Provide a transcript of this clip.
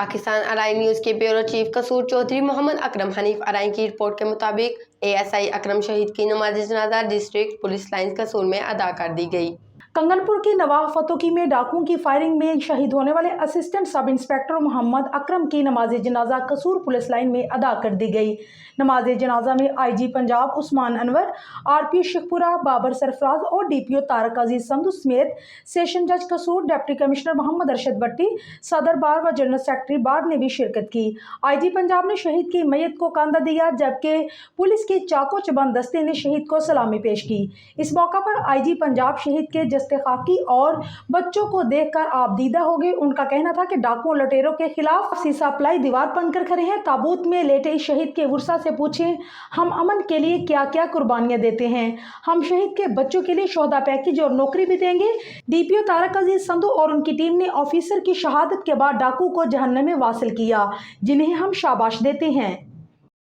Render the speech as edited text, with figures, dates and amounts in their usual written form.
Pakistan align news के bureau chief कसूर Chaudhary Mohammad Akram Hanif align की रिपोर्ट के मुताबिक ASI अकरम शहीद की नमाज जनाजा डिस्ट्रिक्ट पुलिस लाइन कसूर में अदा कर दी गई। कंगनपुर के नवाब फतोकी में डाकुओं की फायरिंग में शहीद होने वाले assistant sub inspector Mohammad Akram की नमाज जनाजा कसूर पुलिस लाइन में अदा कर दी गई। नमाज जनाजा में IG पंजाब उस्मान अनवर, RP शेखपुरा, बाबर सरफराज और DPO तारक अजीज संधू समेत सेशन जज कसूर, डिप्टी कमिश्नर मोहम्मद अरशद भट्टी, सदर बार व जनरल सेक्रेटरी बार ने भी शिरकत की। IG पंजाब ने शहीद की मैयत को कंधा दिया, जबकि पुलिस के चाको चबंद दस्ते ने शहीद को सलामी पेश की। इस मौका पर IG पंजाब शहीद के जस्ते खाकी और बच्चों को देखकर आपदीदा हो गए। उनका कहना था कि डाकुओं लुटेरों के खिलाफ सीसा प्लाई दीवार बनकर खड़े हैं। ताबूत में लेटे इस शहीद के वर्सा से पूछें, हम अमन के लिए क्या क्या कुर्बानियां देते हैं। हम शहीद के बच्चों के लिए शोहदा पैकेज और नौकरी भी देंगे। DPO तारक अजीज संधू और उनकी टीम ने ऑफिसर की शहादत के बाद डाकू को जहन्नम में वासिल किया, जिन्हें हम शाबाश देते हैं।